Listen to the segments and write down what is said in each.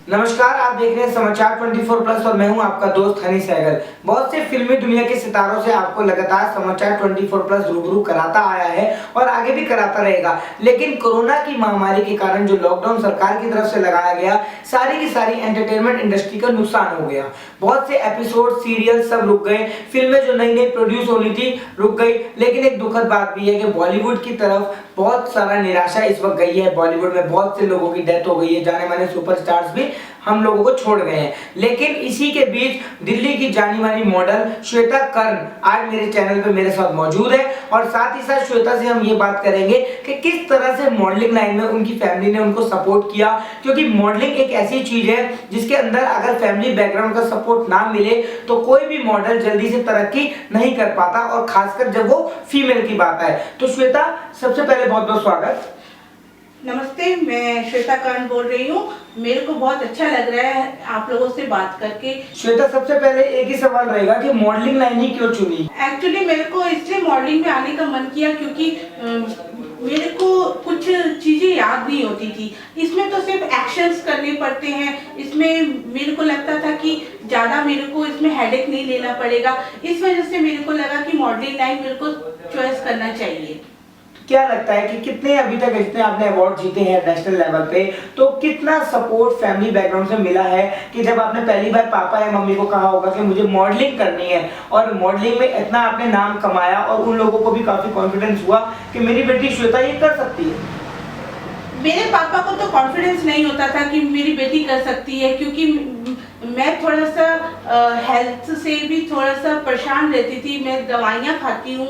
नमस्कार, आप देख रहे हैं समाचार 24 प्लस और मैं हूं आपका दोस्त हनी सहगल। बहुत से फिल्मी दुनिया के सितारों से आपको लगातार समाचार 24 प्लस रूबरू कराता आया है और आगे भी कराता रहेगा। लेकिन कोरोना की महामारी के कारण जो लॉकडाउन सरकार की तरफ से लगाया गया, सारी की सारी एंटरटेनमेंट इंडस्ट्री का नुकसान हो गया। बहुत से एपिसोड, सीरियल सब रुक गए। फिल्में जो नई नई प्रोड्यूस होनी थी रुक गई। लेकिन एक दुखद बात भी है कि बॉलीवुड की तरफ बहुत सारा निराशा इस वक्त गई है। बॉलीवुड में बहुत से लोगों की डेथ हो गई है, जाने माने सुपरस्टार्स भी हम लोगों को छोड़ गए हैं। लेकिन इसी के बीच दिल्ली की जानी मानी मॉडल श्वेता कर्ण आज मेरे चैनल पे मेरे साथ मौजूद है और साथ ही साथ श्वेता से हम ये बात करेंगे कि किस तरह से मॉडलिंग लाइन में उनकी फैमिली ने उनको सपोर्ट किया, क्योंकि मॉडलिंग एक ऐसी चीज है जिसके अंदर अगर फैमिली बैकग्राउंड का सपोर्ट ना मिले तो कोई भी मॉडल जल्दी से तरक्की नहीं कर पाता, और खासकर जब वो फीमेल की बात आए। तो श्वेता, सबसे पहले बहुत बहुत स्वागत। नमस्ते, मैं श्वेता कर्ण बोल रही हूँ। मेरे को बहुत अच्छा लग रहा है आप लोगों से बात करके। श्वेता, सबसे पहले एक ही सवाल रहेगा कि मॉडलिंग लाइन ही क्यों चुनी? एक्चुअली मेरे को इसलिए मॉडलिंग में आने का मन किया क्योंकि मेरे को कुछ चीजें याद नहीं होती थी। इसमें तो सिर्फ एक्शंस करने पड़ते हैं। इसमें मेरे को लगता था कि ज़्यादा मेरे को इसमें हेडेक नहीं लेना पड़ेगा। इस वजह से मेरे को लगा कि मॉडलिंग लाइन मेरे को चॉइस करना चाहिए। क्या लगता है कि कितने अभी तक इतने आपने अवार्ड जीते हैं नेशनल लेवल पे, तो कितना सपोर्ट फैमिली बैकग्राउंड से मिला है कि जब आपने पहली बार पापा या मम्मी को कहा होगा कि मुझे मॉडलिंग करनी है और मॉडलिंग में इतना आपने नाम कमाया और उन लोगों को भी काफी कॉन्फिडेंस हुआ कि मेरी बेटी श्वेता ये कर सकती है? मेरे पापा को तो कॉन्फिडेंस नहीं होता था कि मेरी बेटी कर सकती है, क्योंकि मैं थोड़ा सा हेल्थ से भी थोड़ा सा परेशान रहती थी। मैं दवाइयाँ खाती हूँ,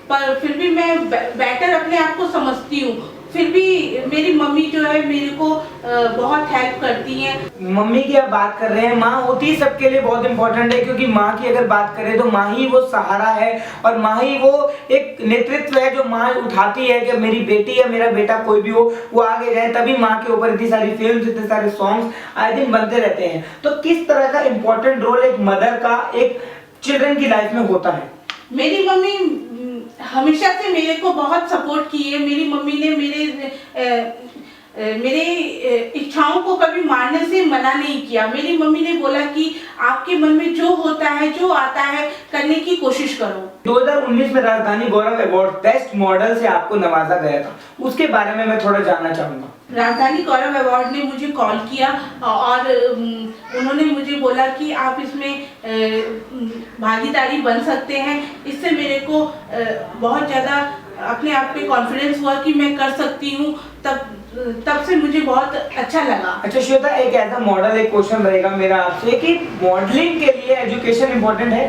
पर फिर भी मैं बेटर अपने आप को समझती हूँ। फिर भी मेरी मम्मी जो है मेरे को बहुत हेल्प करती हैं। मम्मी की आप बात कर रहे हैं, माँ होती सबके लिए बहुत इंपॉर्टेंट है, क्योंकि माँ की अगर बात करें तो माँ ही वो सहारा है और माँ ही वो एक नेतृत्व है जो माँ उठाती है कि मेरी बेटी या मेरा बेटा कोई भी हो वो आगे जाए। तभी माँ के ऊपर इतनी सारी फिल्म्स, इतने सारे सॉन्ग्स आए दिन बनते रहते हैं। तो किस तरह का इंपॉर्टेंट रोल एक मदर का एक चिल्ड्रन की लाइफ में होता है? मेरी मम्मी हमेशा से मेरे को बहुत सपोर्ट की है। मेरी मम्मी ने मेरे इच्छाओं को कभी मारने से मना नहीं किया। मेरी मम्मी ने बोला कि आपके मन में जो होता है, जो आता है, करने की कोशिश करो। 2019 में राजधानी गौरव अवार्ड बेस्ट मॉडल से आपको नवाजा गया था, उसके बारे में मैं थोड़ा जानना चाहूंगा। राजधानी गौरव अवार्ड ने मुझे कॉल किया और उन्होंने मुझे बोला कि आप इसमें भागीदारी बन सकते हैं। इससे मेरे को बहुत ज़्यादा अपने आप पे कॉन्फिडेंस हुआ कि मैं कर सकती हूँ। तब से मुझे बहुत अच्छा लगा। अच्छा श्वेता, एक एज अ मॉडल एक क्वेश्चन रहेगा मेरा आपसे कि मॉडलिंग के लिए एजुकेशन इम्पोर्टेंट है?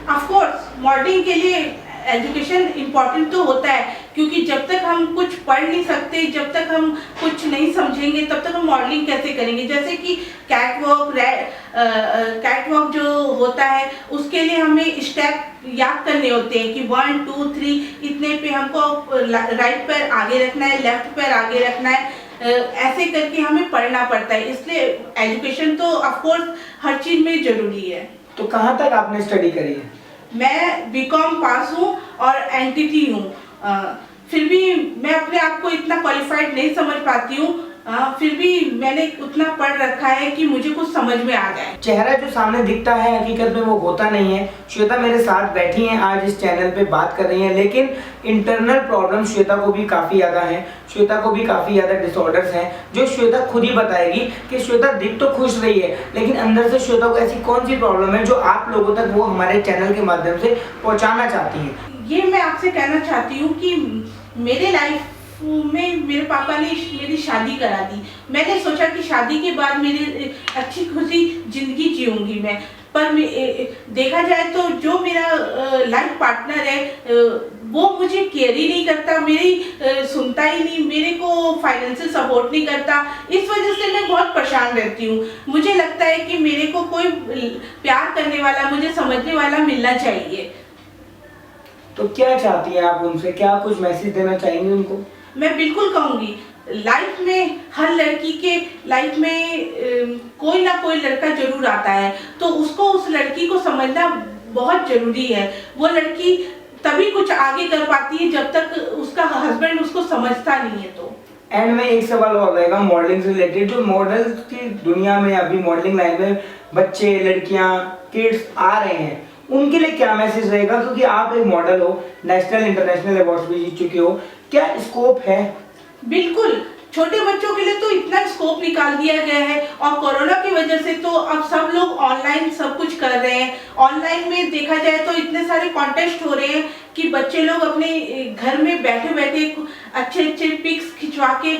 ऑफ कोर्स, मॉडलिंग के लिए एजुकेशन इम्पॉर्टेंट तो होता है, क्योंकि जब तक हम कुछ पढ़ नहीं सकते, जब तक हम कुछ नहीं समझेंगे, तब तक हम मॉडलिंग कैसे करेंगे। जैसे कि कैटवॉक जो होता है उसके लिए हमें स्टेप याद करने होते हैं कि 1 2 3 इतने पे हमको राइट पैर आगे रखना है, लेफ्ट पैर आगे रखना है। ऐसे करके हमें पढ़ना पड़ता है। इसलिए एजुकेशन तो ऑफ कोर्स हर चीज़ में ज़रूरी है। तो कहाँ तक आपने स्टडी करी है? मैं बीकॉम पास हूँ और एनटीटी हूँ। फिर भी मैं अपने आप को इतना क्वालिफाइड नहीं समझ पाती हूँ। फिर भी मैंने उतना पढ़ रखा है कि मुझे कुछ समझ में आ जाए। चेहरा जो सामने दिखता है हकीकत में वो होता नहीं है। श्वेता मेरे साथ बैठी हैं, आज इस चैनल पे बात कर रही हैं, लेकिन इंटरनल प्रॉब्लम श्वेता को भी काफ़ी ज़्यादा हैं। श्वेता को भी काफ़ी ज़्यादा डिसऑर्डर्स हैं जो श्वेता खुद ही बताएगी कि श्वेता दिख तो खुश रही है, लेकिन अंदर से श्वेता को ऐसी कौन सी प्रॉब्लम है जो आप लोगों तक वो हमारे चैनल के माध्यम से पहुँचाना चाहती हैं। ये मैं आपसे कहना चाहती हूँ कि मेरे लाइफ में मेरे पापा ने मेरी शादी करा दी। मैंने सोचा कि शादी के बाद मेरी अच्छी खुशी जिंदगी जीऊंगी मैं, पर देखा जाए तो जो मेरा लाइफ पार्टनर है वो मुझे केयर ही नहीं करता, मेरी सुनता ही नहीं, मेरे को फाइनेंशियल सपोर्ट नहीं करता। इस वजह से मैं बहुत परेशान रहती हूँ। मुझे लगता है कि मेरे को कोई प्यार करने वाला, मुझे समझने वाला मिलना चाहिए। तो क्या चाहती हैं आप उनसे, क्या कुछ मैसेज देना चाहेंगे उनको? मैं बिल्कुल कहूँगी, लाइफ में हर लड़की के लाइफ में कोई ना कोई लड़का जरूर आता है, तो उसको उस लड़की को समझना बहुत जरूरी है। वो लड़की तभी कुछ आगे कर पाती है जब तक उसका हस्बैंड उसको समझता नहीं है। तो एंड में एक सवाल और रहेगा मॉडलिंग से रिलेटेड। जो मॉडल की दुनिया में अभी मॉडलिंग लाइन में बच्चे, लड़कियां, किड्स आ रहे हैं, उनके लिए क्या मैसेज रहेगा? क्योंकि आप एक मॉडल हो, नेशनल इंटरनेशनल अवार्ड्स भी जीत चुके हो, क्या स्कोप है? बिल्कुल, छोटे बच्चों के लिए तो इतना स्कोप निकाल दिया गया है, और कोरोना की वजह से तो अब सब लोग ऑनलाइन सब कुछ कर रहे हैं। ऑनलाइन में देखा जाए तो इतने सारे कॉन्टेस्ट हो रहे हैं कि बच्चे लोग अपने घर में बैठे बैठे अच्छे अच्छे पिक्स खिंचवा के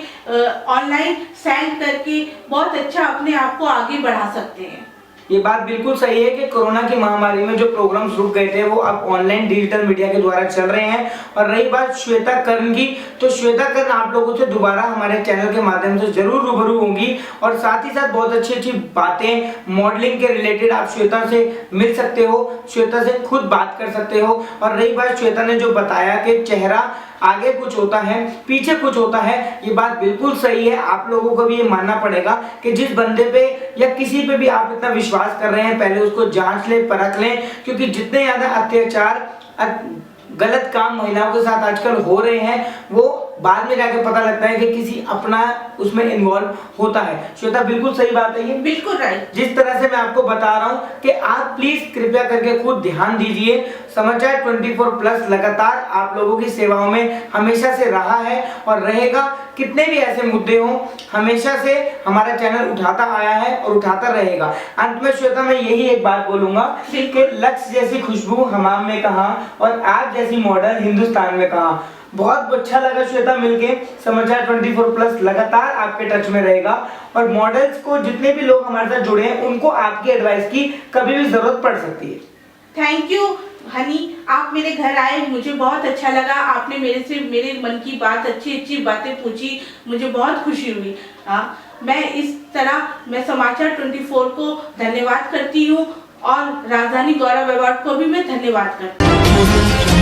ऑनलाइन सेंड करके बहुत अच्छा अपने आप को आगे बढ़ा सकते हैं। ये बात बिल्कुल सही है कि कोरोना की महामारी में जो प्रोग्राम्स रुक गए थे वो अब ऑनलाइन डिजिटल मीडिया के द्वारा चल रहे हैं। और रही बात श्वेता कर्ण की, तो श्वेता कर्ण आप लोगों से दोबारा हमारे चैनल के माध्यम से जरूर रूबरू होंगी, और साथ ही साथ बहुत अच्छी अच्छी बातें मॉडलिंग के रिलेटेड आप श्वेता से मिल सकते हो, श्वेता से खुद बात कर सकते हो। और रही बात श्वेता ने जो बताया कि चेहरा आगे कुछ होता है, पीछे कुछ होता है, ये बात बिल्कुल सही है। आप लोगों को भी ये मानना पड़ेगा कि जिस बंदे पे या किसी पे भी आप इतना विश्वास कर रहे हैं, पहले उसको जांच लें, परख लें, क्योंकि जितने ज्यादा अत्याचार, गलत काम महिलाओं के साथ आजकल हो रहे हैं, वो बाद में जाके पता लगता है कि किसी अपना उसमें इन्वॉल्व होता है। श्वेता बिल्कुल सही बात है ये, बिल्कुल राइट। जिस तरह से मैं आपको बता रहा हूँ कि आप प्लीज कृपया करके खुद ध्यान दीजिए। समाचार 24 प्लस लगातार आप लोगों की सेवाओं में हमेशा से रहा है और रहेगा। कितने भी ऐसे मुद्दे हों, हमेशा से हमारा चैनल उठाता आया है और उठाता रहेगा। अंत में श्वेता मैं यही एक बात बोलूंगा कि लक्ष्य जैसी खुशबू हमाम में कहाँ और आप जैसी मॉडल हिंदुस्तान में कहाँ। बहुत अच्छा लगा श्वेता मिलके। समाचार 24 प्लस लगातार आपके टच में रहेगा, और मॉडल्स को जितने भी लोग हमारे साथ जुड़े हैं उनको आपकी एडवाइस की कभी भी जरूरत पड़ सकती है। थैंक यू हनी, आप मेरे घर आए, मुझे बहुत अच्छा लगा। आपने मेरे से मेरे मन की बात, अच्छी अच्छी बातें पूछी, मुझे बहुत खुशी हुई। मैं इस तरह मैं समाचार 24 को धन्यवाद करती हूँ, और राजधानी गौरव अवार्ड को भी मैं धन्यवाद करती हूँ।